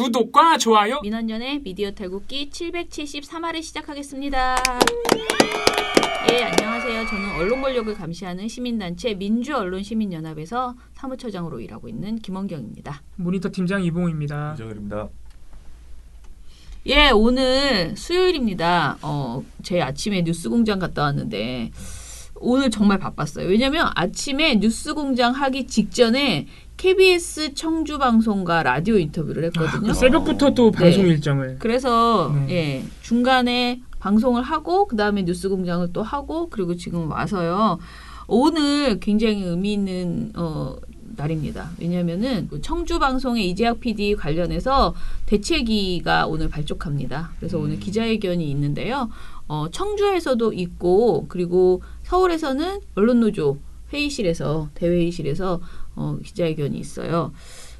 구독과 좋아요. 민원연의 미디어 탈곡기 773화를 시작하겠습니다. 예, 안녕하세요. 저는 언론 권력을 감시하는 시민단체 민주언론시민연합에서 사무처장으로 일하고 있는 김원경입니다. 모니터 팀장 이봉우입니다. 이정일입니다. 예, 오늘 수요일입니다. 제 아침에 뉴스공장 갔다 왔는데 오늘 정말 바빴어요. 왜냐면 아침에 뉴스공장 하기 직전에 KBS 청주 방송과 라디오 인터뷰를 했거든요. 새벽부터 또 방송 일정을. 그래서 예, 중간에 방송을 하고 그 다음에 뉴스공장을 또 하고 그리고 지금 와서요. 오늘 굉장히 의미 있는 날입니다. 왜냐하면은 청주 방송의 이재학 PD 관련해서 대책위가 오늘 발족합니다. 그래서 오늘 기자회견이 있는데요. 청주에서도 있고 그리고 서울에서는 언론노조 회의실에서 대회의실에서 기자회견이 있어요.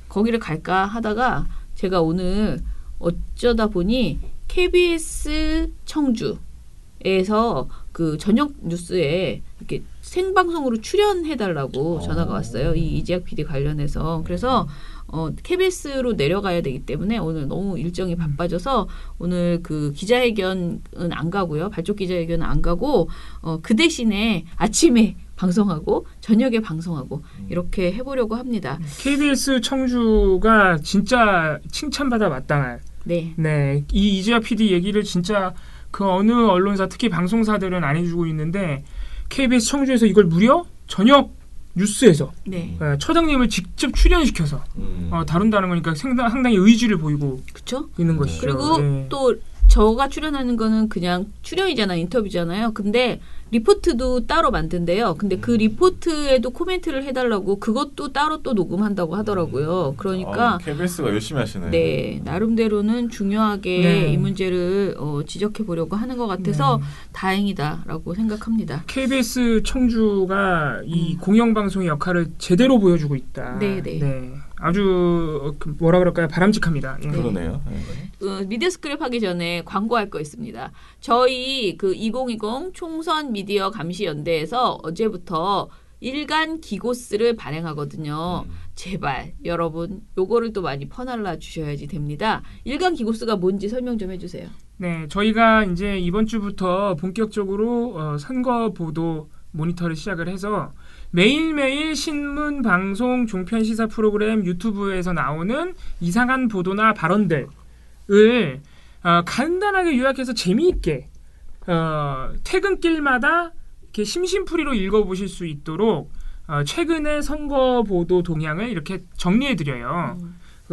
거기를 갈까 하다가 제가 오늘 어쩌다 보니 KBS 청주에서 그 저녁 뉴스에 이렇게 생방송으로 출연해달라고 전화가 왔어요. 이 이재학 PD 관련해서. 그래서 KBS로 내려가야 되기 때문에 오늘 너무 일정이 바빠져서 오늘 그 기자회견은 안 가고요. 발족 기자회견은 안 가고 그 대신에 아침에 방송하고 저녁에 방송하고 이렇게 해보려고 합니다. KBS 청주가 진짜 칭찬받아 마땅할. 네. 네, 이 이재학 PD 얘기를 진짜 그 어느 언론사 특히 방송사들은 안 해주고 있는데 KBS 청주에서 이걸 무려 저녁 뉴스에서 네. 처장님을 직접 출연시켜서 다룬다는 거니까 상당히 의지를 보이고 그렇죠? 있는 것이죠. 그리고 네. 또 저가 출연하는 거는 그냥 출연이잖아, 인터뷰잖아요. 근데 리포트도 따로 만든대요. 근데 그 리포트에도 코멘트를 해달라고 그것도 따로 또 녹음한다고 하더라고요. 그러니까 KBS가 열심히 하시네. 네, 나름대로는 중요하게 네. 이 문제를 지적해 보려고 하는 것 같아서 다행이다라고 생각합니다. KBS 청주가 이 공영방송의 역할을 제대로 보여주고 있다. 네, 네. 아주 뭐라 그럴까요? 바람직합니다. 예. 그러네요. 미디어 스크랩 하기 전에 광고할 거 있습니다. 저희 그 2020 총선 미디어 감시연대에서 어제부터 일간 기고스를 발행하거든요. 제발 여러분 요거를 또 많이 퍼날라 주셔야지 됩니다. 일간 기고스가 뭔지 설명 좀 해주세요. 네, 저희가 이제 이번 주부터 본격적으로 선거 보도 모니터를 시작을 해서 매일매일 신문, 방송, 종편 시사 프로그램, 유튜브에서 나오는 이상한 보도나 발언들을 간단하게 요약해서 재미있게 퇴근길마다 이렇게 심심풀이로 읽어보실 수 있도록 최근의 선거 보도 동향을 이렇게 정리해드려요.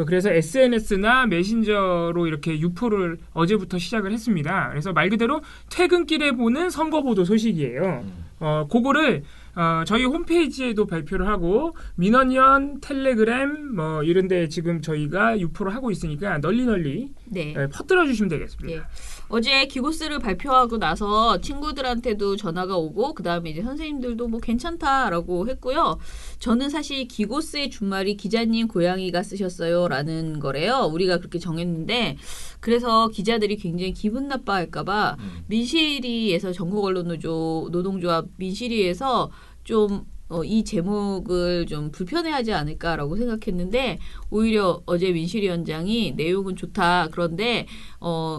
그래서 SNS나 메신저로 이렇게 유포를 어제부터 시작을 했습니다. 그래서 말 그대로 퇴근길에 보는 선거 보도 소식이에요. 그거를 저희 홈페이지에도 발표를 하고 민원연, 텔레그램 뭐 이런데 지금 저희가 유포를 하고 있으니까 널리 네. 퍼뜨려 주시면 되겠습니다. 예. 어제 기고스를 발표하고 나서 친구들한테도 전화가 오고 그 다음에 이제 선생님들도 뭐 괜찮다라고 했고요. 저는 사실 기고스의 준말이 기자님 고양이가 쓰셨어요라는 거래요. 우리가 그렇게 정했는데 그래서 기자들이 굉장히 기분 나빠할까봐 민실이에서 전국언론노조 노동조합 민실이에서 좀 이 제목을 좀 불편해하지 않을까라고 생각했는데 오히려 어제 민실위원장이 내용은 좋다. 그런데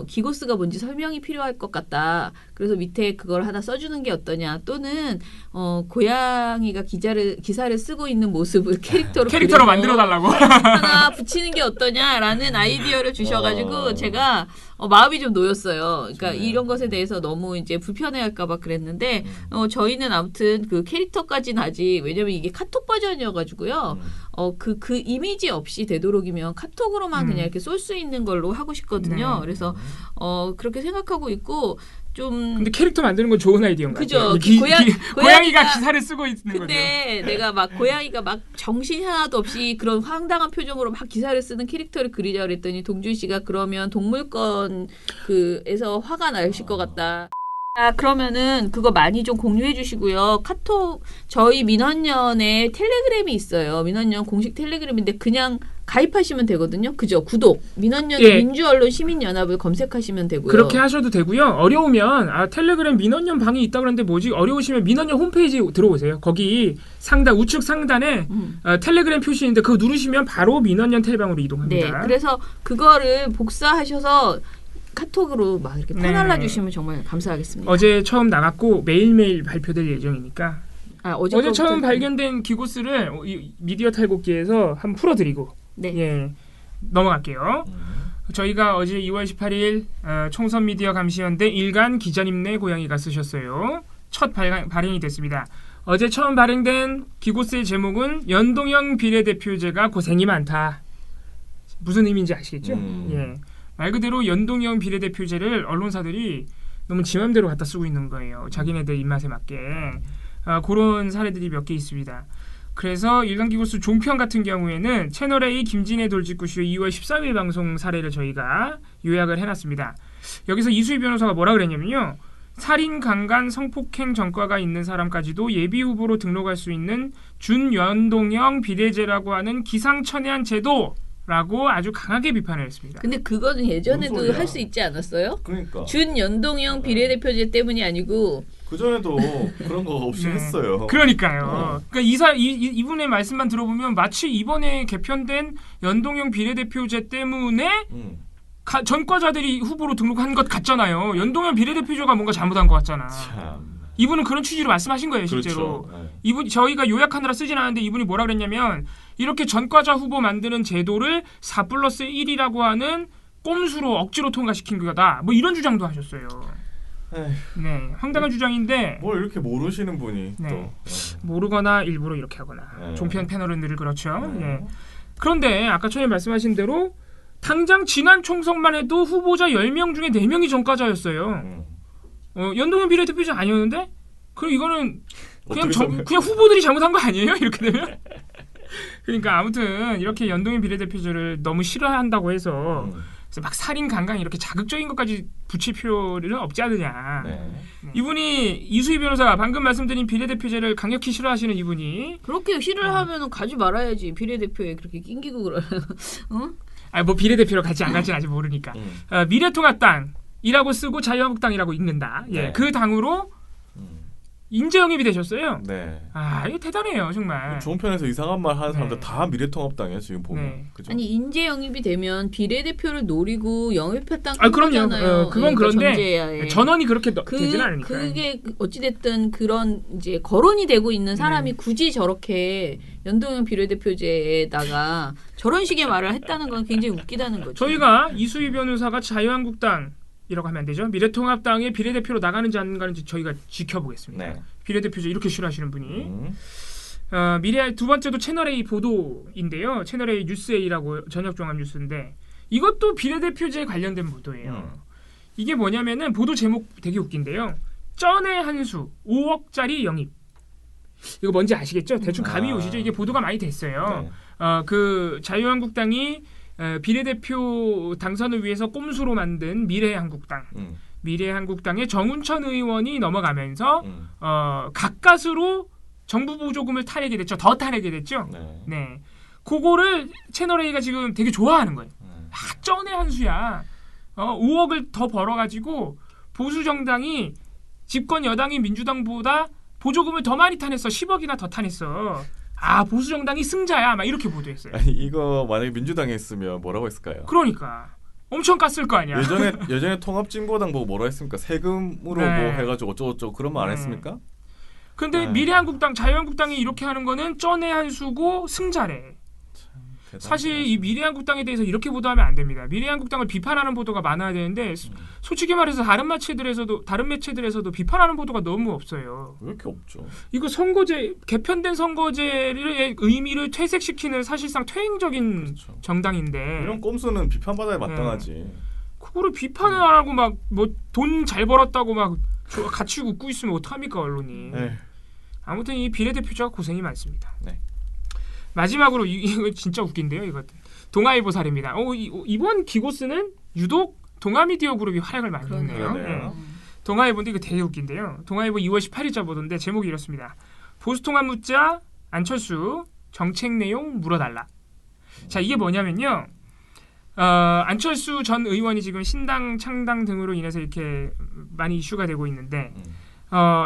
기고스가 뭔지 설명이 필요할 것 같다. 그래서 밑에 그걸 하나 써주는 게 어떠냐. 또는 고양이가 기사를 쓰고 있는 모습을 캐릭터로 만들어달라고 하나 붙이는 게 어떠냐라는 아이디어를 주셔가지고 제가 마음이 좀 놓였어요. 그러니까 이런 것에 대해서 너무 이제 불편해할까봐 그랬는데 저희는 아무튼 그 캐릭터까지는 아직 왜냐면 이게 카톡 버전이어가지고요. 그 이미지 없이 되도록이면 카톡으로만 그냥 이렇게 쏠 수 있는 걸로 하고 싶거든요. 네. 그래서 그렇게 생각하고 있고 좀. 근데 캐릭터 만드는 건 좋은 아이디어인 것 같아요. 그죠. 고양이가 기사를 쓰고 있는 거죠. 근데 내가 막 고양이가 막 정신 하나도 없이 그런 황당한 표정으로 막 기사를 쓰는 캐릭터를 그리자 그랬더니 동준 씨가 그러면 동물권 그에서 화가 나실 것 같다. 그러면은 그거 많이 좀 공유해 주시고요. 카톡 저희 민원연에 텔레그램이 있어요. 민원연 공식 텔레그램인데 그냥 가입하시면 되거든요. 그죠? 구독 민원연 예. 민주언론 시민연합을 검색하시면 되고요. 그렇게 하셔도 되고요. 어려우면 텔레그램 민원연 방이 있다 그러는데 뭐지? 어려우시면 민원연 홈페이지 들어오세요. 거기 상단 우측 상단에 텔레그램 표시인데 그거 누르시면 바로 민원연 텔방으로 이동합니다. 네, 그래서 그거를 복사하셔서 카톡으로 막 이렇게 퍼날라 주시면 정말 감사하겠습니다. 어제 처음 나갔고 매일매일 발표될 예정이니까 어제 처음 거부터- 발견된 기고스를 이 미디어 탈곡기에서 한번 풀어드리고 네. 예, 넘어갈게요. 저희가 어제 2월 18일 총선 미디어 감시연대 일간 기자님네 고양이가 쓰셨어요. 첫 발행이 됐습니다. 어제 처음 발행된 기고스의 제목은 연동형 비례대표제가 고생이 많다. 무슨 의미인지 아시겠죠? 예. 말 그대로 연동형 비례대표제를 언론사들이 너무 지 맘대로 갖다 쓰고 있는 거예요. 자기네들 입맛에 맞게. 그런 사례들이 몇 개 있습니다. 그래서 일간기고스 종편 같은 경우에는 채널A 김진애 돌직구쇼 2월 13일 방송 사례를 저희가 요약을 해놨습니다. 여기서 이수희 변호사가 뭐라 그랬냐면요. 살인, 강간, 성폭행 전과가 있는 사람까지도 예비후보로 등록할 수 있는 준연동형 비례제라고 하는 기상천외한 제도라고 아주 강하게 비판을 했습니다. 근데 그거는 뭔 예전에도 소리야? 할 수 있지 않았어요? 그러니까 준연동형 비례대표제 때문이 아니고 그 전에도 그런 거 없이 네. 했어요. 그러니까요. 그러니까 이분의 말씀만 들어보면 마치 이번에 개편된 연동형 비례대표제 때문에 전과자들이 후보로 등록한 것 같잖아요. 연동형 비례대표제가 뭔가 잘못한 것 같잖아. 참. 이분은 그런 취지로 말씀하신 거예요, 실제로. 그렇죠. 네. 이분 저희가 요약하느라 쓰진 않았는데 이분이 뭐라 그랬냐면 이렇게 전과자 후보 만드는 제도를 4+1이라고 하는 꼼수로 억지로 통과시킨 거다. 뭐 이런 주장도 하셨어요. 에휴, 네, 황당한 주장인데 뭘 이렇게 모르시는 분이 네. 또. 모르거나 일부러 이렇게 하거나 네. 종편 패널은 늘 그렇죠. 네. 예. 그런데 아까 처음에 말씀하신 대로 당장 지난 총선만 해도 후보자 10명 중에 4명이 전과자였어요. 연동형 비례대표제 아니었는데? 그럼 이거는 그냥 후보들이 잘못한 거 아니에요? 이렇게 되면? 그러니까 아무튼 이렇게 연동형 비례대표제를 너무 싫어한다고 해서 그래서 막 살인, 강간 이렇게 자극적인 것까지 붙일 필요는 없지 않느냐. 네. 이분이 이수희 변호사 방금 말씀드린 비례대표제를 강력히 싫어하시는 이분이 그렇게 싫어하면 가지 말아야지. 비례대표에 그렇게 낑기고 그러. 어? 뭐 비례대표로 갈지 안 갈지는 아직 모르니까 미래통합당이라고 쓰고 자유한국당이라고 읽는다. 예, 네. 그 당으로 인재 영입이 되셨어요. 네. 이거 대단해요 정말. 종편에서 이상한 말 하는 사람들 네. 다 미래통합당이에요 지금 보면. 네. 그죠? 아니 인재 영입이 되면 비례대표를 노리고 영입했다는 그럼요. 거잖아요. 그건 그러니까 그런데 전제하에. 전원이 그렇게 되지는 않으니까. 그게 어찌됐든 그런 이제 거론이 되고 있는 사람이 굳이 저렇게 연동형 비례대표제에다가 저런 식의 말을 했다는 건 굉장히 웃기다는 거죠. 저희가 이수희 변호사가 자유한국당이라고 하면 안 되죠. 미래통합당의 비례대표로 나가는지 안 가는지 저희가 지켜보겠습니다. 네. 비례대표제 이렇게 싫어하시는 분이. 미래 두 번째도 채널A 보도인데요. 채널A 뉴스A라고 저녁 종합 뉴스인데 이것도 비례대표제에 관련된 보도예요. 이게 뭐냐면은 보도 제목 되게 웃긴데요. 쩐의 한수 5억짜리 영입. 이거 뭔지 아시겠죠? 대충 감이 오시죠? 이게 보도가 많이 됐어요. 네. 그 자유한국당이 비례대표 당선을 위해서 꼼수로 만든 미래한국당. 미래한국당의 정운천 의원이 넘어가면서 가까스로 정부 보조금을 타내게 됐죠. 더 타내게 됐죠. 네. 네, 그거를 채널A가 지금 되게 좋아하는 거예요. 쩐의 한수야. 5억을 더 벌어가지고 보수 정당이 집권 여당인 민주당보다 보조금을 더 많이 타냈어. 10억이나 더 타냈어. 보수 정당이 승자야. 막 이렇게 보도했어요. 아니, 이거 만약에 민주당에 있으면 뭐라고 했을까요? 그러니까 엄청 깠을 거 아니야. 예전에 통합진보당 보고 뭐라 했습니까? 세금으로 네. 뭐 해가지고 어쩌고저쩌고 그런 말 안 네. 했습니까? 근데 미래한국당, 자유한국당이 이렇게 하는 거는 쩐의 한수고 승자래. 사실 이 미래한국당에 대해서 이렇게 보도하면 안 됩니다. 미래한국당을 비판하는 보도가 많아야 되는데 솔직히 말해서 다른 매체들에서도 비판하는 보도가 너무 없어요. 왜 이렇게 없죠? 이거 개편된 선거제의 의미를 퇴색시키는 사실상 퇴행적인 그렇죠. 정당인데 이런 꼼수는 비판받아야 마땅하지. 그거를 비판을 안 하고 막 뭐 돈 잘 벌었다고 막 같이 웃고 있으면 어떡합니까 언론이. 에휴. 아무튼 이 비례대표제가 고생이 많습니다. 네. 마지막으로 이거 진짜 웃긴데요. 이거 동아일보 사례입니다. 이번 기고스는 유독 동아미디어 그룹이 활약을 많이 했네요. 그러네요. 동아일보인데 이거 되게 웃긴데요. 동아일보 2월 18일자 보도인데 제목이 이렇습니다. 보수통합 묻자 안철수 정책 내용 물어달라. 자, 이게 뭐냐면요. 안철수 전 의원이 지금 신당 창당 등으로 인해서 이렇게 많이 이슈가 되고 있는데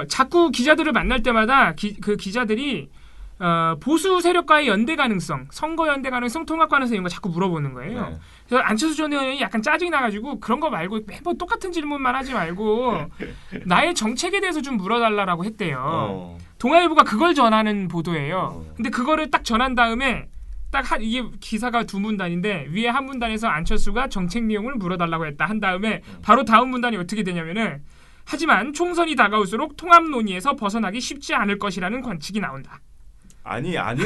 자꾸 기자들을 만날 때마다 그 기자들이 보수 세력과의 연대 가능성, 선거 연대 가능성, 통합 가능성 이런 거 자꾸 물어보는 거예요. 네. 그래서 안철수 전 의원이 약간 짜증이 나가지고 그런 거 말고 매번 똑같은 질문만 하지 말고 나의 정책에 대해서 좀 물어달라고 했대요. 동아일보가 그걸 전하는 보도예요. 근데 그거를 딱 전한 다음에 이게 기사가 두 문단인데 위에 한 문단에서 안철수가 정책 내용을 물어달라고 했다 한 다음에 바로 다음 문단이 어떻게 되냐면은 하지만 총선이 다가올수록 통합 논의에서 벗어나기 쉽지 않을 것이라는 관측이 나온다. 아니라고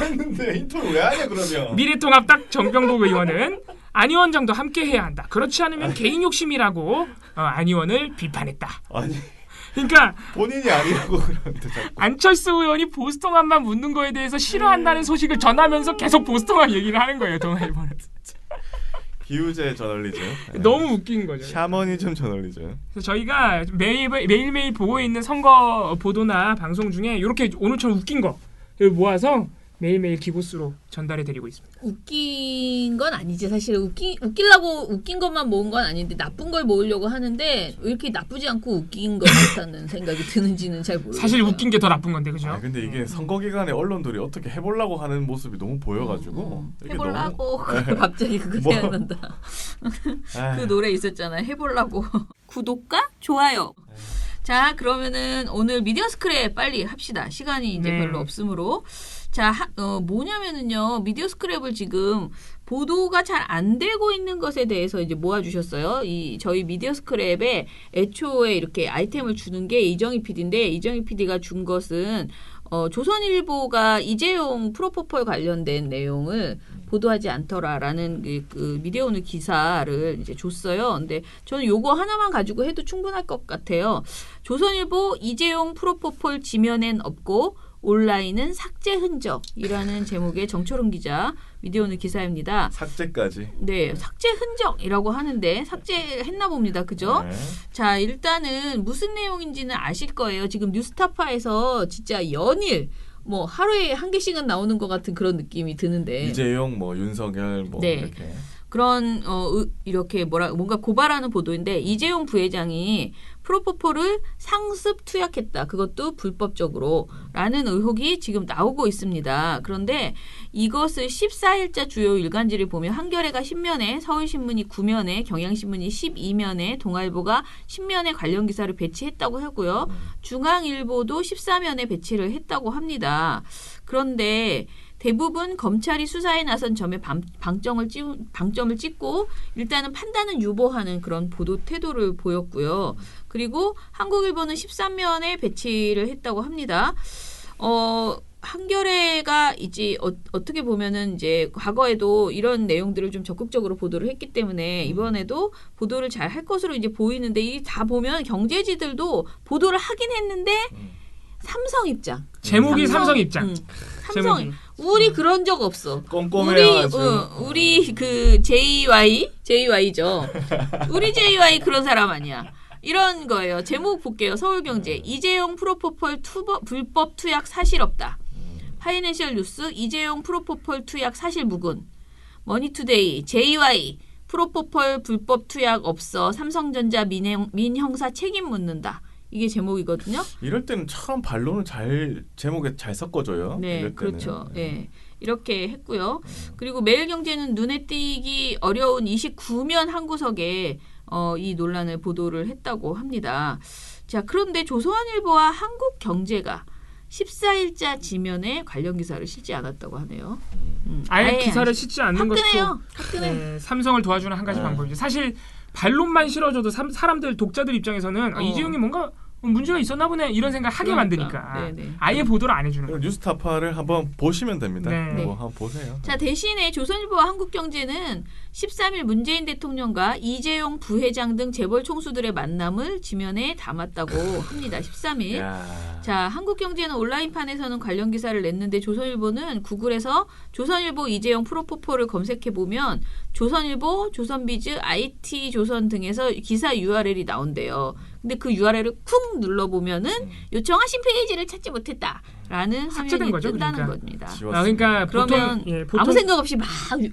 했는데 인터뷰 왜 하냐 그러면. 미래통합당 정병국 의원은 안 위원장도 함께 해야 한다. 그렇지 않으면 개인 욕심이라고 안 의원을 비판했다. 아니 그러니까 본인이 아니라고 그러는데 자꾸. 안철수 의원이 보수통합만 묻는 거에 대해서 싫어한다는 소식을 전하면서 계속 보수통합 얘기를 하는 거예요. 동아일보는. 기우제 저널리즘. 너무 웃긴 거죠. 샤머니즘 저널리즘. 그래서 저희가 매일매일 보고 있는 선거 보도나 방송 중에 이렇게 오늘처럼 웃긴 거 모아서 매일매일 기고수로 전달해드리고 있습니다. 웃긴 건 아니지 사실 웃기려고 웃긴 것만 모은 건 아닌데 나쁜 걸 모으려고 하는데 왜 이렇게 나쁘지 않고 웃긴 것 같다는 생각이 드는지는 잘 모르겠어요. 사실 웃긴 게 더 나쁜 건데 그죠? 근데 이게 선거 기간에 언론들이 어떻게 해보려고 하는 모습이 너무 보여가지고 이게 해보려고 너무... 갑자기 그거 뭐... 생각난다. 그 노래 있었잖아요. 해보려고. 구독과 좋아요. 자 그러면은 오늘 미디어 스크랩 빨리 합시다. 시간이 이제 별로 없으므로. 자, 뭐냐면은요, 미디어 스크랩을 지금 보도가 잘 안 되고 있는 것에 대해서 이제 모아주셨어요. 저희 미디어 스크랩에 애초에 이렇게 아이템을 주는 게 이정희 PD인데, 이정희 PD가 준 것은, 조선일보가 이재용 프로포폴 관련된 내용을 보도하지 않더라라는 그 미디어 오늘 기사를 이제 줬어요. 근데 저는 요거 하나만 가지고 해도 충분할 것 같아요. 조선일보 이재용 프로포폴 지면엔 없고, 온라인은 삭제 흔적이라는 제목의 정철웅 기자 미디어 오늘 기사입니다. 삭제까지. 네, 삭제 흔적이라고 하는데 삭제했나 봅니다. 그죠? 네. 자, 일단은 무슨 내용인지는 아실 거예요. 지금 뉴스타파에서 진짜 연일 뭐 하루에 한 개씩은 나오는 것 같은 그런 느낌이 드는데 이재용, 뭐 윤석열, 뭐 네. 이렇게. 그런 이렇게 뭔가 고발하는 보도인데 이재용 부회장이 프로포폴을 상습 투약했다. 그것도 불법적으로 라는 의혹이 지금 나오고 있습니다. 그런데 이것을 14일자 주요 일간지를 보면 한겨레가 10면에 서울신문이 9면에 경향신문이 12면에 동아일보가 10면에 관련 기사를 배치했다고 하고요. 중앙일보도 14면에 배치를 했다고 합니다. 그런데 대부분 검찰이 수사에 나선 점에 방점을 찍고 일단은 판단은 유보하는 그런 보도 태도를 보였고요. 그리고 한국일보는 13면에 배치를 했다고 합니다. 한겨레가 이제 어떻게 보면은 이제 과거에도 이런 내용들을 좀 적극적으로 보도를 했기 때문에 이번에도 보도를 잘 할 것으로 이제 보이는데 이 다 보면 경제지들도 보도를 하긴 했는데 삼성 입장. 제목이 삼성 입장. 삼성. 우리 그런 적 없어. 꼼꼼해가지고. 우리 그 JY죠. 우리 JY 그런 사람 아니야. 이런 거예요. 제목 볼게요. 서울경제. 이재용 프로포폴 불법 투약 사실 없다. 파이낸셜 뉴스. 이재용 프로포폴 투약 사실 무근. 머니투데이. JY. 프로포폴 불법 투약 없어. 삼성전자 민형사 책임 묻는다. 이게 제목이거든요. 이럴 때는 참 반론을 제목에 잘 섞어줘요. 네, 그렇죠. 네. 이렇게 했고요. 그리고 매일경제는 눈에 띄기 어려운 29면 한 구석에 이 논란을 보도를 했다고 합니다. 자, 그런데 조선일보와 한국경제가 14일자 지면에 관련 기사를 실지 않았다고 하네요. 아예 기사를 실지 않는 것도 화끈해. 네, 삼성을 도와주는 한 가지 방법이죠. 사실 반론만 실어줘도 사람들 독자들 입장에서는 이재용이 뭔가 문제가 있었나 보네 이런 생각 하게 만드니까 아예 보도를 안 해주는 거예요. 뉴스타파를 한번 보시면 됩니다. 네. 한번 보세요. 자, 대신에 조선일보와 한국경제는 13일 문재인 대통령과 이재용 부회장 등 재벌 총수들의 만남을 지면에 담았다고 합니다. 13일. 자, 한국경제는 온라인판에서는 관련 기사를 냈는데 조선일보는 구글에서 조선일보 이재용 프로포폴을 검색해보면 조선일보, 조선비즈, IT조선 등에서 기사 URL이 나온대요. 근데 그 URL을 쿵 눌러보면은 요청하신 페이지를 찾지 못했다. 라는 삭제된 화면이 거죠, 뜬다는 그러니까. 겁니다. 그러니까 그러면 보통 아무 생각 없이 막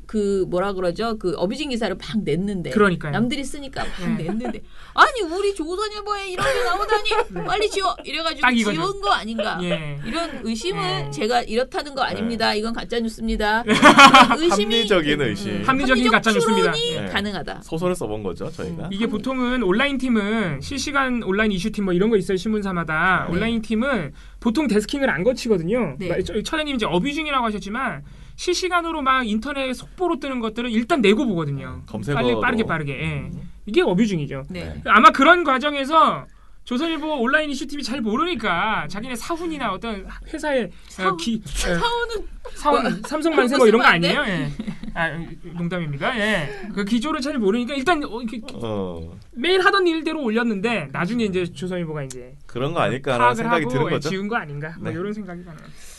그 뭐라 그러죠? 그 어뷰징 기사를 막 냈는데 그러니까요. 남들이 쓰니까 막 냈는데 아니 우리 조선일보에 이런 게 나오다니 빨리 지워 이래가지고 딱 이거죠. 지운 거 아닌가 예. 이런 의심을 예. 제가 이렇다는 거 아닙니다. 이건 가짜 뉴스입니다. 합리적인 의심. 합리적인 가짜 뉴스입니다. 추론이 네. 가능하다. 소설을 써본 거죠 저희가. 이게 보통은 온라인 팀은 실시간 온라인 이슈팀 뭐 이런 거 있어요 신문사마다. 네. 온라인 팀은 보통 데스킹을 안 거치거든요. 네. 처녀님 이제 어뷰징이라고 하셨지만 실시간으로 막 인터넷 속보로 뜨는 것들은 일단 내고 보거든요. 검색어로. 빠르게. 예. 이게 어뷰징이죠. 네. 아마 그런 과정에서 조선일보 온라인 이슈팀이 잘 모르니까 자기네 사훈이나 어떤 회사의 사오는 삼성 만세 뭐 이런 거 쓰면 안 돼? 아니에요? 예. 농담입니다. 예. 그 기조를 잘 모르니까 일단 매일 하던 일대로 올렸는데 나중에 이제 조선일보가 이제 그런 거 아닐까라는 파악을 생각이 하고 드는 거죠. 지운 거 아닌가? 뭐 네. 이런 생각이 나요.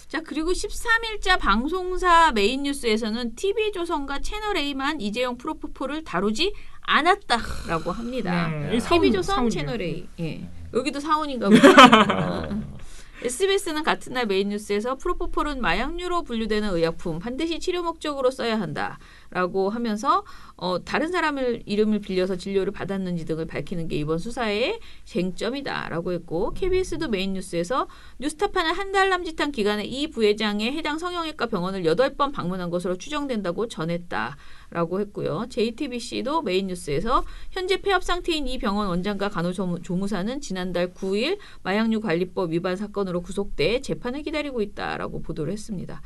자 그리고 13일자 방송사 메인 뉴스에서는 TV조선과 채널A만 이재용 프로포폴을 다루지 않았다라고 합니다. 네. TV조선, 사훈이죠. 채널A. 예. 여기도 사원인가 보다. SBS는 같은 날 메인 뉴스에서 프로포폴은 마약류로 분류되는 의약품 반드시 치료 목적으로 써야 한다라고 하면서 다른 사람을 이름을 빌려서 진료를 받았는지 등을 밝히는 게 이번 수사의 쟁점이다라고 했고 KBS도 메인 뉴스에서 뉴스타파는 한 달 남짓한 기간에 이 부회장의 해당 성형외과 병원을 8번 방문한 것으로 추정된다고 전했다라고 했고요. JTBC도 메인 뉴스에서 현재 폐업 상태인 이 병원 원장과 간호조무사는 지난달 9일 마약류 관리법 위반 사건으로 구속돼 재판을 기다리고 있다라고 보도를 했습니다.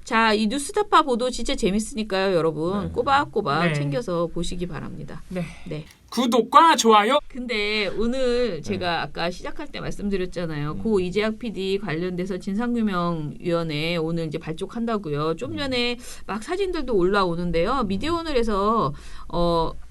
자, 이 뉴스타파 보도 진짜 재밌으니까요, 여러분. 네. 꼬박꼬박 네. 챙겨서 보시기 바랍니다. 네. 네. 구독과 좋아요. 근데 오늘 제가 아까 시작할 때 말씀드렸잖아요. 고 이재학 PD 관련돼서 진상규명위원회 오늘 이제 발족한다고요. 좀 전에 막 사진들도 올라오는데요. 미디어오늘에서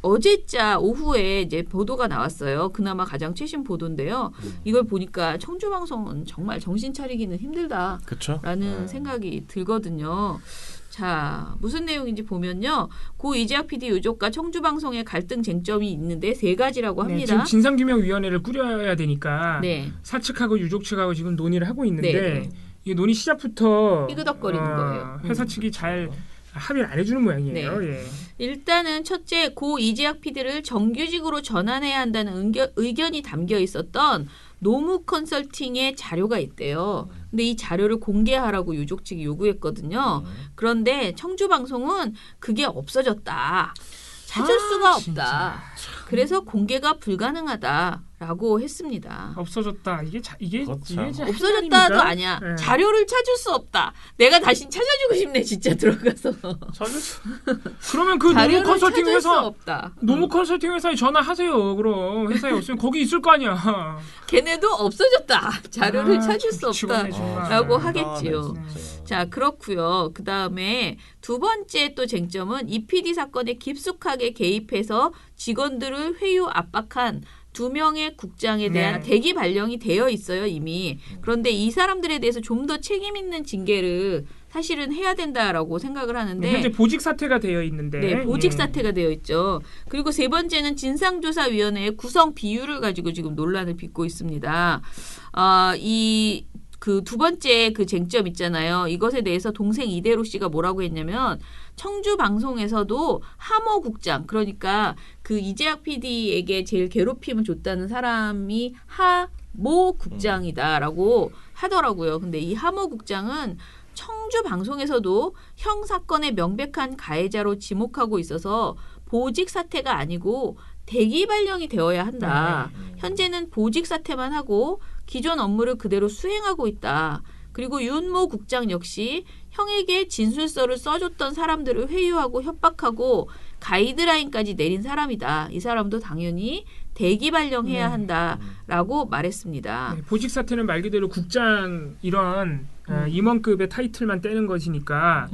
어제자 오후에 이제 보도가 나왔어요. 그나마 가장 최신 보도인데요. 이걸 보니까 청주방송은 정말 정신 차리기는 힘들다라는 그렇죠. 생각이 들거든요. 자, 무슨 내용인지 보면요. 고 이재학 PD 유족과 청주방송의 갈등 쟁점이 있는데 3가지라고 네, 합니다. 지금 진상규명위원회를 꾸려야 되니까 네. 사측하고 유족 측하고 지금 논의를 하고 있는데 네. 이게 논의 시작부터 삐그덕거리는 거예요. 회사 측이 잘 합의를 안 해주는 모양이에요. 네. 예. 일단은 첫째, 고 이재학 PD를 정규직으로 전환해야 한다는 의견이 담겨 있었던 노무 컨설팅의 자료가 있대요. 근데 이 자료를 공개하라고 유족 측이 요구했거든요. 그런데 청주방송은 그게 없어졌다. 찾을 수가 없다. 그래서 공개가 불가능하다라고 했습니다. 없어졌다. 이게 그렇죠. 없어졌다도 아니야. 네. 자료를 찾을 수 없다. 내가 다시 찾아주고 싶네. 진짜 들어가서. 그러면 그 노무 자료를 컨설팅 찾을 수 회사 없다. 노무 컨설팅 회사에 전화하세요. 그럼 회사에 없으면 거기 있을 거 아니야. 걔네도 없어졌다. 자료를 아, 찾을 수 미치겠네, 없다. 정말. 라고 하겠지요. 진짜. 자, 그렇고요. 그 다음에 두 번째 또 쟁점은 이 PD 사건에 깊숙하게 개입해서 직원들을 회유 압박한 2명의 국장에 대한 네. 대기 발령이 되어 있어요, 이미. 그런데 이 사람들에 대해서 좀 더 책임 있는 징계를 사실은 해야 된다라고 생각을 하는데 현재 보직 사퇴가 되어 있는데. 네, 보직 예. 사퇴가 되어 있죠. 그리고 세 번째는 진상조사위원회의 구성 비율을 가지고 지금 논란을 빚고 있습니다. 그 두 번째 그 쟁점 있잖아요. 이것에 대해서 동생 이대로 씨가 뭐라고 했냐면 청주 방송에서도 하모 국장, 그러니까 그 이재학 PD에게 제일 괴롭힘을 줬다는 사람이 하모 국장이다라고 하더라고요. 근데 이 하모 국장은 청주 방송에서도 형 사건의 명백한 가해자로 지목하고 있어서 보직 사퇴가 아니고 대기 발령이 되어야 한다. 현재는 보직 사퇴만 하고 기존 업무를 그대로 수행하고 있다. 그리고 윤모 국장 역시 형에게 진술서를 써줬던 사람들을 회유하고 협박하고 가이드라인까지 내린 사람이다. 이 사람도 당연히 대기 발령해야 한다라고 말했습니다. 네, 보직 사퇴는 말 그대로 국장 이런 임원급의 타이틀만 떼는 것이니까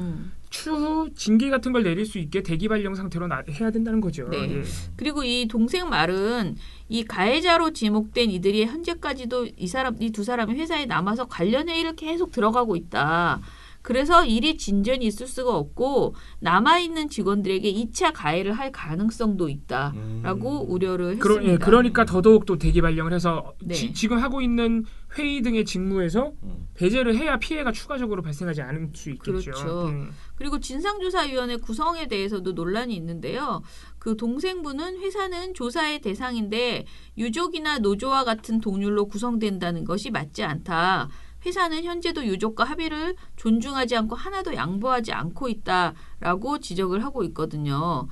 추후 징계 같은 걸 내릴 수 있게 대기 발령 상태로 해야 된다는 거죠. 네. 예. 그리고 이 동생 말은 이 가해자로 지목된 이들이 현재까지도 이 두 사람이 회사에 남아서 관련 회의를 계속 들어가고 있다. 그래서 일이 진전이 있을 수가 없고 남아있는 직원들에게 2차 가해를 할 가능성도 있다라고 우려를 했습니다. 그러니까 더더욱 또 대기 발령을 해서 네. 지금 하고 있는 회의 등의 직무에서 배제를 해야 피해가 추가적으로 발생하지 않을 수 있겠죠. 그렇죠. 그리고 진상조사위원회 구성에 대해서도 논란이 있는데요. 그 동생분은 회사는 조사의 대상인데 유족이나 노조와 같은 동률로 구성된다는 것이 맞지 않다. 회사는 현재도 유족과 합의를 존중하지 않고 하나도 양보하지 않고 있다라고 지적을 하고 있거든요.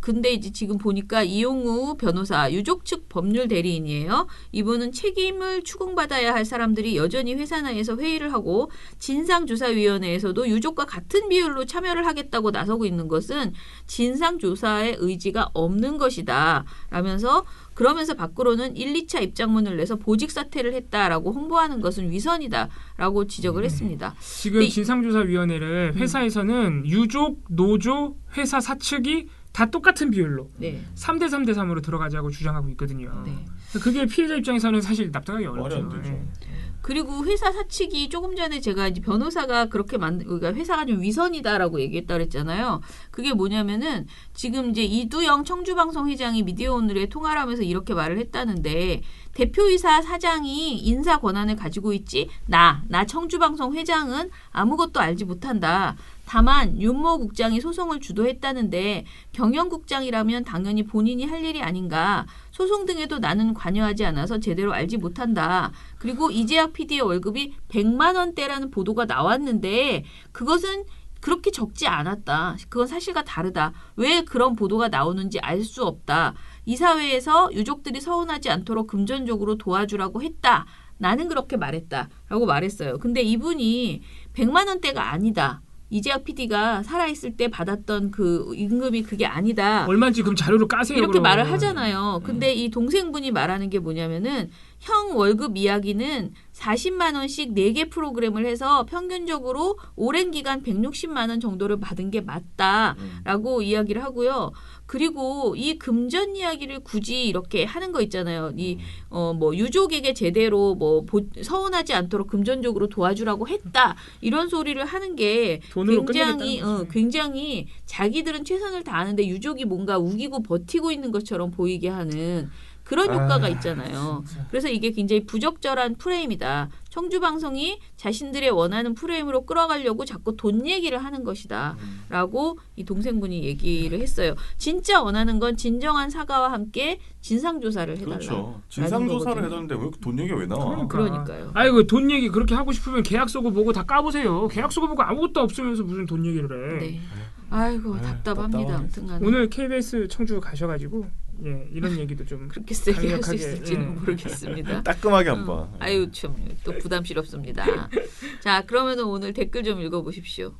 근데 이제 지금 보니까 이용우 변호사, 유족 측 법률 대리인이에요. 이분은 책임을 추궁받아야 할 사람들이 여전히 회사 내에서 회의를 하고 진상조사위원회에서도 유족과 같은 비율로 참여를 하겠다고 나서고 있는 것은 진상조사의 의지가 없는 것이다. 라면서 그러면서 밖으로는 1, 2차 입장문을 내서 보직 사퇴를 했다라고 홍보하는 것은 위선이다라고 지적을 했습니다. 지금 진상조사위원회를 회사에서는 유족, 노조, 회사 사측이 다 똑같은 비율로 네. 3대 3대 3으로 들어가자고 주장하고 있거든요. 네. 그게 피해자 입장에서는 사실 납득하기 말이 어렵죠. 안 되죠. 예. 그리고 회사 사측이 조금 전에 제가 이제 변호사가 그렇게 그러니까 회사가 좀 위선이다라고 얘기했다 그랬잖아요. 그게 뭐냐면은 지금 이제 이두영 청주방송 회장이 미디어오늘에 통화를 하면서 이렇게 말을 했다는데 대표이사 사장이 인사 권한을 가지고 있지 나 청주방송 회장은 아무것도 알지 못한다. 다만 윤모 국장이 소송을 주도했다는데 경영국장이라면 당연히 본인이 할 일이 아닌가. 소송 등에도 나는 관여하지 않아서 제대로 알지 못한다. 그리고 이재학 PD의 월급이 100만 원대라는 보도가 나왔는데 그것은 그렇게 적지 않았다. 그건 사실과 다르다. 왜 그런 보도가 나오는지 알 수 없다. 이사회에서 유족들이 서운하지 않도록 금전적으로 도와주라고 했다. 나는 그렇게 말했다. 라고 말했어요. 근데 이분이 100만 원대가 아니다. 이재학 PD가 살아있을 때 받았던 그 임금이 그게 아니다. 얼마인지 그럼 자료로 까세요. 이렇게 그럼. 말을 하잖아요. 근데 이 동생분이 말하는 게 뭐냐면은 형 월급 이야기는 40만 원씩 4개 프로그램을 해서 평균적으로 오랜 기간 160만 원 정도를 받은 게 맞다라고 이야기를 하고요. 그리고 이 금전 이야기를 굳이 이렇게 하는 거 있잖아요. 뭐 유족에게 제대로 서운하지 않도록 금전적으로 도와주라고 했다. 이런 소리를 하는 게 돈으로 굉장히 끝내겠다는 거지. 굉장히 자기들은 최선을 다하는데 유족이 뭔가 우기고 버티고 있는 것처럼 보이게 하는 그런 효과가 있잖아요. 그래서 이게 굉장히 부적절한 프레임이다. 청주방송이 자신들의 원하는 프레임으로 끌어가려고 자꾸 돈 얘기를 하는 것이다. 라고 이 동생분이 얘기를 했어요. 진짜 원하는 건 진정한 사과와 함께 진상조사를 해달라. 그렇죠. 진상조사를 해줬는데 왜 돈 얘기가 왜 나와? 그러니까요. 아이고 돈 얘기 그렇게 하고 싶으면 계약서고 보고 다 까보세요. 계약서고 보고 아무것도 없으면서 무슨 돈 얘기를 해. 네. 아이고 답답합니다. 답답하네. 아무튼간에. 오늘 KBS 청주 가셔가지고 이런 얘기도 좀 그렇게 세게 할 수 강력하게, 있을지는 모르겠습니다. 따끔하게 한번. 아유 참 또 부담스럽습니다. 자 그러면 오늘 댓글 좀 읽어보십시오.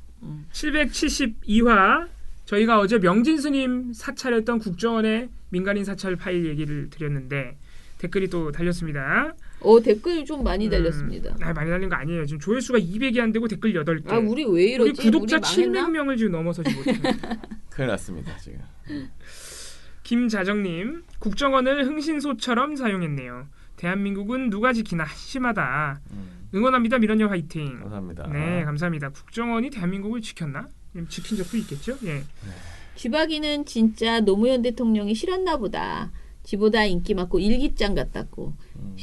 772화 저희가 어제 명진 스님 사찰했던 국정원의 민간인 사찰 파일 얘기를 드렸는데 댓글이 또 달렸습니다. 댓글 좀 많이 달렸습니다. 많이 달린 거 아니에요. 지금 조회수가 200이 안 되고 댓글 8개. 아 우리 왜 이러지? 우리 구독자 우리 망했나? 700명을 지금 넘어서지 못해요. 큰일 났습니다 지금. 김자정님, 국정원을 흥신소처럼 사용했네요. 대한민국은 누가 지키나 한심하다. 응원합니다. 미련녀 화이팅. 감사합니다. 네, 감사합니다. 국정원이 대한민국을 지켰나? 지킨 적도 있겠죠? 예. 쥐박이는 진짜 노무현 대통령이 싫었나 보다. 지보다 인기 많고 일기장 같다고.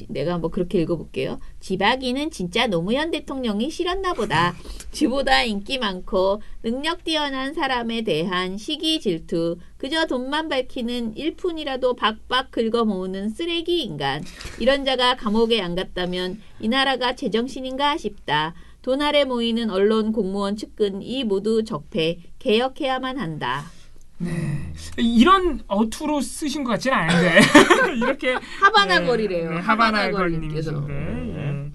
내가 한번 그렇게 읽어볼게요. 지박이는 진짜 노무현 대통령이 싫었나 보다. 지보다 인기 많고 능력 뛰어난 사람에 대한 시기 질투. 그저 돈만 밝히는 일푼이라도 박박 긁어 모으는 쓰레기 인간. 이런 자가 감옥에 안 갔다면 이 나라가 제정신인가 싶다. 돈 아래 모이는 언론 공무원 측근 이 모두 적폐. 개혁해야만 한다. 이런 어투로 쓰신 것 같지는 않은데 이렇게 하바나 거리래요. 네, 하바나 하바나 거리님께서. 걸님이신데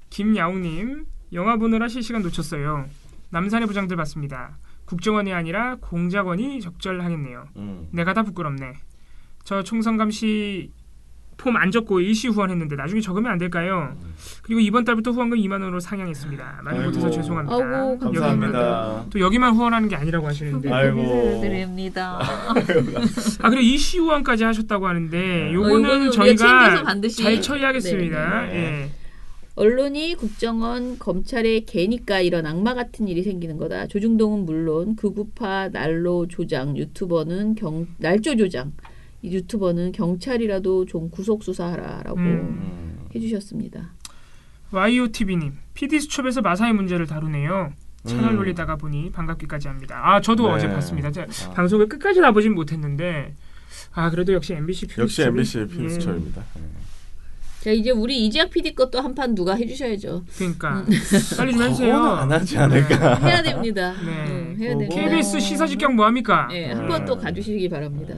김야웅님 영화 보느라 실시간 놓쳤어요. 남산의 부장들 봤습니다. 국정원이 아니라 공작원이 적절하겠네요. 내가 다 부끄럽네. 저 총선감시 폼 안 적고 일시 후원했는데 나중에 적으면 안 될까요? 그리고 이번 달부터 후원금 2만 원으로 상향했습니다. 많이 아이고. 못해서 죄송합니다. 아이고, 감사합니다. 또 여기만 후원하는 게 아니라고 하시는데 아이고. 드립니다. 그리고 일시 후원까지 하셨다고 하는데 요거는 요거는 우리가 저희가 챙겨서 반드시. 잘 처리하겠습니다. 네. 예. 언론이 국정원, 검찰의 개니까 이런 악마 같은 일이 생기는 거다. 조중동은 물론 극우파 난로 조장, 유튜버는 날조 조장, 이 유튜버는 경찰이라도 좀 구속 수사하라라고 해주셨습니다. YOTV님, PD수첩에서 마사의 문제를 다루네요. 채널 돌리다가 보니 반갑기까지 합니다. 아, 저도 네. 어제 봤습니다. 방송을 끝까지 다 보진 못했는데 그래도 역시 MBC 역시 MBC 예. 필수처입니다. 자, 이제 우리 이재학 PD 것도 한 판 누가 해주셔야죠. 그러니까 빨리 좀 해주세요. 그거는 안 하지 않을까. 해야 됩니다. 네. 해야 됩니다. KBS 시사직경 뭐합니까? 네, 한 번 또 가주시기 바랍니다.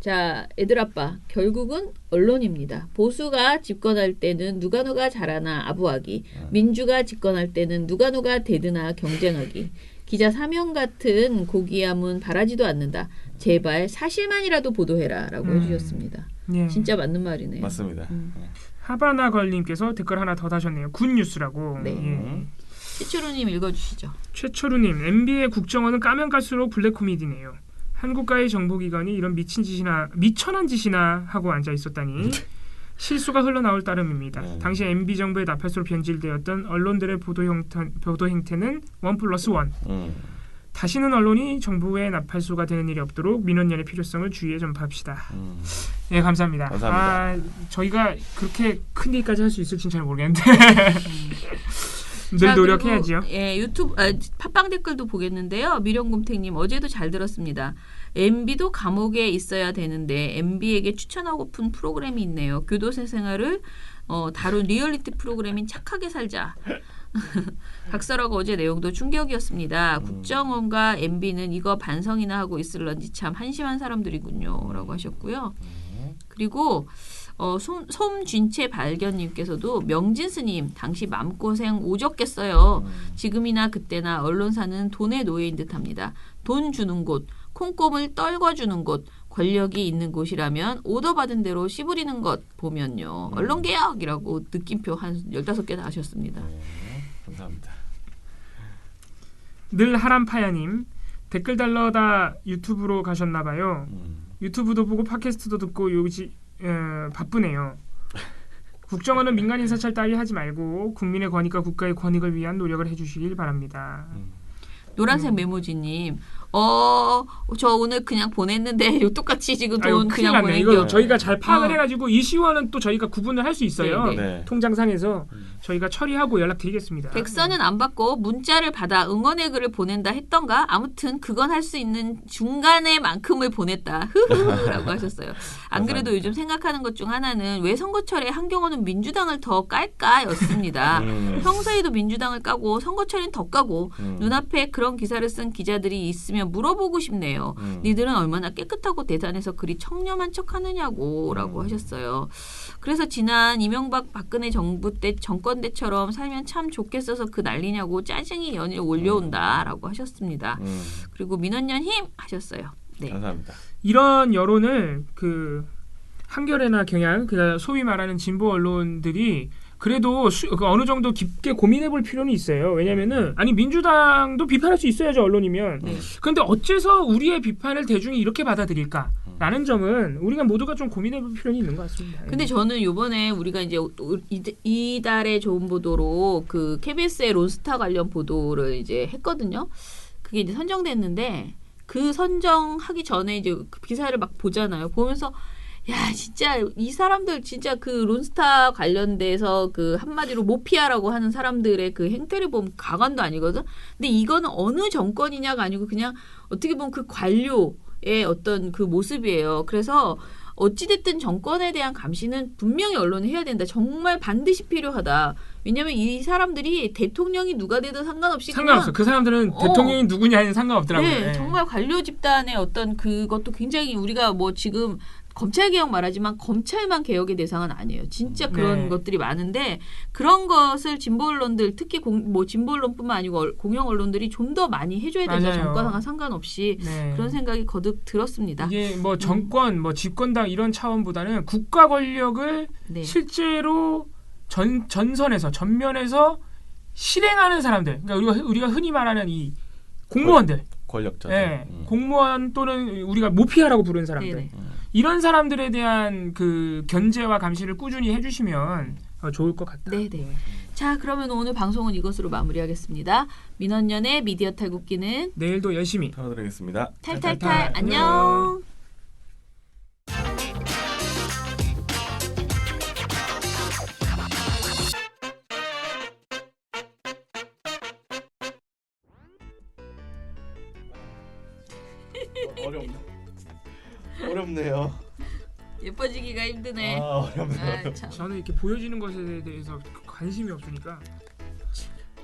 자, 애들 아빠, 결국은 언론입니다. 보수가 집권할 때는 누가 잘하나 아부하기, 민주가 집권할 때는 누가 대드나 경쟁하기, 기자 사명 같은 고귀함은 바라지도 않는다. 제발 사실만이라도 보도해라라고 해주셨습니다. 예. 진짜 맞는 말이네요. 맞습니다. 하바나 걸님께서 댓글 하나 더 다셨네요. 굿뉴스라고. 네. 예. 최초로님 읽어주시죠. 최철우님, MB의 국정원은 까면 깔수록 블랙 코미디네요. 한국과의 정보기관이 이런 미천한 짓이나 하고 앉아 있었다니 실수가 흘러나올 따름입니다. 당시 MB 정부의 나팔수로 변질되었던 언론들의 보도 행태는 1+1. 다시는 언론이 정부의 나팔수가 되는 일이 없도록 민원연의 필요성을 주의에 전파합시다. 예, 감사합니다. 감사합니다. 저희가 그렇게 큰 일까지 할 수 있을지는 잘 모르겠는데 늘 자, 노력해야지요. 그리고, 예, 유튜브 팟빵 댓글도 보겠는데요. 미령곰탱님 어제도 잘 들었습니다. MB도 감옥에 있어야 되는데 MB에게 추천하고픈 프로그램이 있네요. 교도소 생활을 다룬 리얼리티 프로그램인 착하게 살자. 각설하고 어제 내용도 충격이었습니다. 국정원과 MB는 이거 반성이나 하고 있을런지 참 한심한 사람들이군요. 라고 하셨고요. 그리고 솜쥔채 발견님께서도 명진스님 당시 맘고생 오졌겠어요. 지금이나 그때나 언론사는 돈의 노예인 듯합니다. 돈 주는 곳, 콩고물 떨궈주는 곳, 권력이 있는 곳이라면 오더 받은 대로 씨부리는 것 보면요. 언론개혁이라고 느낌표 한 15개 다 하셨습니다. 감사합니다. 늘 하람파야님, 댓글 달러다 유튜브로 가셨나봐요. 유튜브도 보고 팟캐스트도 듣고 바쁘네요. 국정원은 민간인 사찰 따위 하지 말고 국민의 권익과 국가의 권익을 위한 노력을 해주시길 바랍니다. 노란색 메모지님, 저 오늘 그냥 보냈는데 똑같이 지금 돈 큰일 그냥 났네. 보낸 이거 게 저희가 잘 파악을 해가지고 이 시원은 또 저희가 구분을 할 수 있어요. 네, 네. 통장상에서 저희가 처리하고 연락드리겠습니다. 백서는 안 받고 문자를 받아 응원의 글을 보낸다 했던가? 아무튼 그건 할 수 있는 중간의 만큼을 보냈다. 흐흐라고 하셨어요. 안 그래도 요즘 생각하는 것 중 하나는 왜 선거철에 한경호는 민주당을 더 깔까였습니다. 평소에도 민주당을 까고 선거철엔 더 까고 눈앞에 그런 기사를 쓴 기자들이 있으면 물어보고 싶네요. 니들은 얼마나 깨끗하고 대단해서 그리 청렴한 척하느냐고 라고 하셨어요. 그래서 지난 이명박 박근혜 정부 때 정권 때처럼 살면 참 좋겠어서 그 난리냐고 짜증이 연일 올려온다라고 하셨습니다. 그리고 민원연 힘 하셨어요. 네. 감사합니다. 이런 여론을 한겨레나 경향, 소위 말하는 진보 언론들이 그래도 어느 정도 깊게 고민해볼 필요는 있어요. 왜냐면은 민주당도 비판할 수 있어야죠, 언론이면. 네. 그런데 어째서 우리의 비판을 대중이 이렇게 받아들일까라는 점은 우리가 모두가 좀 고민해볼 필요는 있는 것 같습니다. 근데 저는 이번에 우리가 이제 이달의 좋은 보도로 그 KBS의 론스타 관련 보도를 이제 했거든요. 그게 이제 선정됐는데 그 선정하기 전에 이제 그 기사를 막 보잖아요. 보면서 야 진짜 이 사람들 진짜 그 론스타 관련돼서 그 한마디로 모피아라고 하는 사람들의 그 행태를 보면 가관도 아니거든. 근데 이거는 어느 정권이냐가 아니고 그냥 어떻게 보면 그 관료의 어떤 그 모습이에요. 그래서 어찌됐든 정권에 대한 감시는 분명히 언론이 해야 된다. 정말 반드시 필요하다. 왜냐하면 이 사람들이 대통령이 누가 되든 상관없이 상관없어. 그 사람들은 대통령이 누구냐는 상관없더라고요. 네, 정말 관료 집단의 어떤 그것도 굉장히 우리가 뭐 지금 검찰 개혁 말하지만 검찰만 개혁의 대상은 아니에요. 진짜 그런 것들이 많은데 그런 것을 진보 언론들 특히 진보 언론뿐만 아니고 공영 언론들이 좀 더 많이 해줘야 된다. 맞아요. 정권과 상관없이 그런 생각이 거듭 들었습니다. 이게 정권, 집권당 이런 차원보다는 국가 권력을 실제로 전면에서 실행하는 사람들. 그러니까 우리가 흔히 말하는 이 공무원들. 권력자들. 공무원 또는 우리가 모피아라고 부르는 사람들. 네네. 이런 사람들에 대한 그 견제와 감시를 꾸준히 해주시면 좋을 것 같다. 네네. 자, 그러면 오늘 방송은 이것으로 마무리하겠습니다. 민원연의 미디어 탈곡기는 내일도 열심히 털어드리겠습니다. 탈탈탈 안녕. 어렵네요. 예뻐지기가 힘드네. 어렵네요. 아, 참. 저는 이렇게 보여지는 것에 대해서 관심이 없으니까.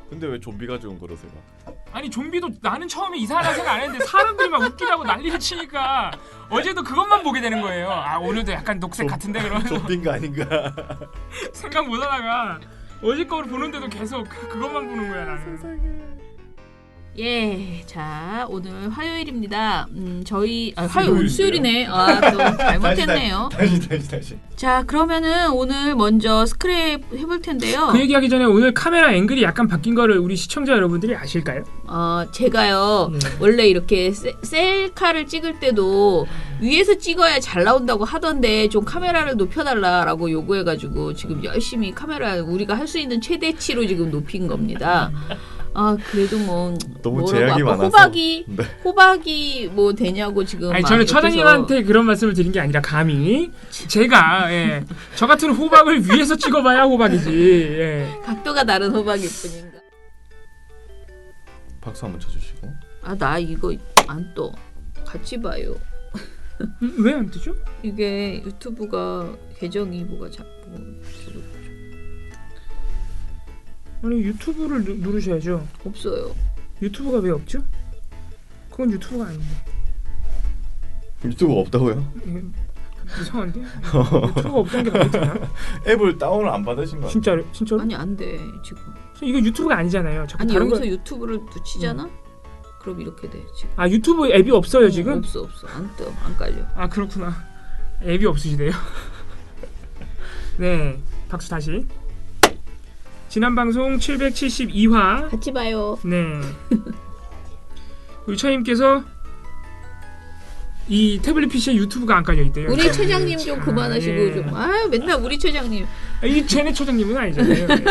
근데 왜 좀비가 죽은 그러세요? 아니 좀비도 나는 처음에 이상하다 생각 안 했는데 사람들이 막 웃기다고 난리를 치니까 어제도 그것만 보게 되는 거예요. 아 오늘도 약간 녹색 같은데 그러면서 좀비인가 아닌가? 생각 못 하다가 어제 거를 보는데도 계속 그것만 보는 거야 나는. 예, 자 오늘 화요일입니다. 저희 화요일 수요일이네. 또 잘못했네요. 다시. 자 그러면은 오늘 먼저 스크랩 해볼 텐데요. 그 얘기하기 전에 오늘 카메라 앵글이 약간 바뀐 거를 우리 시청자 여러분들이 아실까요? 제가요 네. 원래 이렇게 셀카를 찍을 때도 위에서 찍어야 잘 나온다고 하던데 좀 카메라를 높여달라라고 요구해가지고 지금 열심히 카메라 우리가 할 수 있는 최대치로 지금 높인 겁니다. 그래도 뭐 너무 뭐라고 제약이 아까 많아서. 호박이 뭐 되냐고 지금 아니 막 저는 옆에서 처장님한테 그런 말씀을 드린 게 아니라 감히 제가 저 같은 호박을 위에서 찍어봐야 호박이지. 예. 각도가 다른 호박일 뿐인가. 박수 한번 쳐주시고. 나 이거 안 떠. 같이 봐요. 왜 안 뜨죠? 이게 유튜브가 계정이 뭐가 자꾸 아니 유튜브를 누르셔야죠. 없어요. 유튜브가 왜 없죠? 그건 유튜브가 아닌데. 유튜브가 없다고요? 이게 이상한데? 유튜브가 없다는 게 맞잖아. 앱을 다운을 안 받으신 거 진짜로? 진짜로? 아니 안 돼 지금. 이거 유튜브가 아니잖아요. 자꾸 아니 다른 여기서 거. 유튜브를 붙이잖아. 그럼 이렇게 돼 지금. 아 유튜브 앱이 없어요 지금? 없어 안 떠. 안 깔려. 아 그렇구나. 앱이 없으시대요. 네, 박수 다시. 지난 방송 772화. 같이 봐요. 네. 우리 처님께서 이 태블릿 PC에 유튜브가 안 깔려 있대요. 우리 처장님 좀 그만하시고 예. 좀. 맨날 우리 처장님. 이 쟤네 처장님은 아니잖아요. 네.